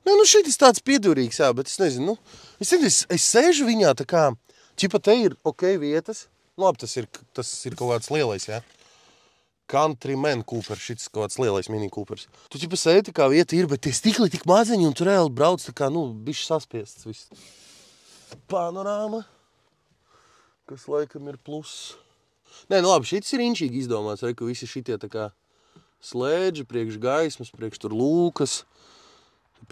Nē, nu šitis tāds piedurīgs, jā, bet es nezinu, es sēžu viņā tā kā, ķipa te ir ok vietas, nu labi, tas ir kaut kāds lielais, jā. Countryman Cooper, šits kaut kāds lielais mini Coopers. Tu ķipa sēdi tā kā vieta ir, bet tie stikli tik maziņi un tu reāli brauc tā kā, nu, bišķi saspiests viss. Panorāma, kas laikam ir pluss. Nē, nu labi, šitis ir inčīgi izdomāts, ka visi šitie tā kā slēdži, priekš gaismas, priekš tur lūkas,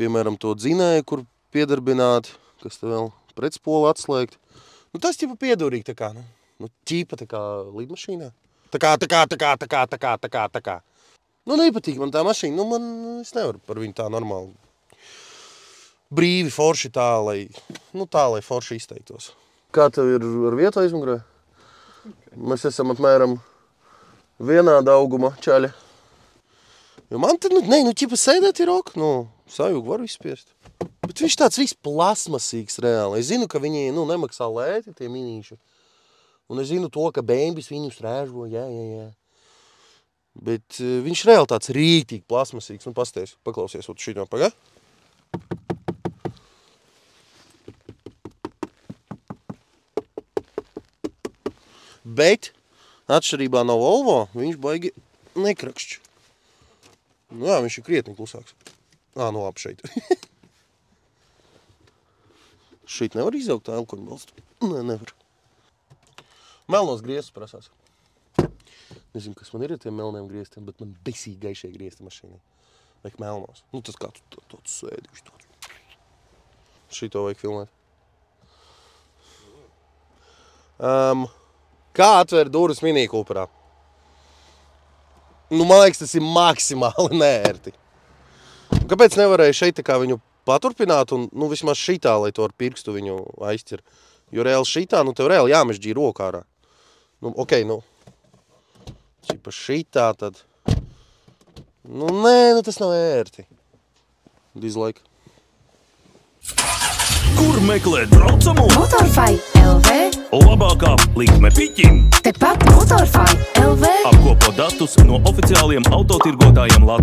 piemēram, to dzinēju, kur piedarbināt, kas te vēl pretspolu atslēgt. Nu, tas ķipa piedurīgi tā kā, nu, ķipa tā kā lidmašīnā. Tā kā. Nu, nepatīk man tā mašīna, nu, es nevaru par viņu tā normāli. Brīvi, forši tā, lai forši izteiktos. Kā tev ir ar vietu aizmugurē? Mēs esam apmēram vienāda auguma čaļa. Jo man te, ķipa sēdēt ir ok, sajūgu var izspiest. Bet viņš tāds viss plasmasīgs reāli. Es zinu, ka viņi, nemaksā lēti, tie minīši. Un es zinu to, ka bēmbis viņus rēžo, jā. Bet viņš reāli tāds rīktīgi plasmasīgs. Nu, pasties, paklausies, šitā pagā. Bet, atšķirībā no Volvo, viņš baigi nekrakšķi. Nu jā, viņš ir krietni klusāks. Nu labi, šeit. Šeit nevar izaugt tā elkoņu balstu? Nē, nevar. Melnos griestus prasās. Nezinu, kas man ir ar tiem melniem griestiem, bet man besīgi gaišie griesti mašīnai. Vajag melnos. Nu, tas kā tu tāds sēdi. Šito vajag filmēt. Kā atver durvis Mini Cooperā? Nu, man liekas, tas ir maksimāli neērti. Kāpēc nevarēja šeit tā kā viņu paturpināt un, vismaz šitā, lai to ar pirkstu viņu aizķir? Jo reāli šitā, tev reāli jāmežģī roku ārā. Čipa šitā tad. Nē, tas nav ērti. Dislike. Kur meklēt braucamu? Motorfai LV. Labākā likme piķim. Tepat Motorfai LV. Apkopo datus no oficiāliem autotirgotājiem Latvijā.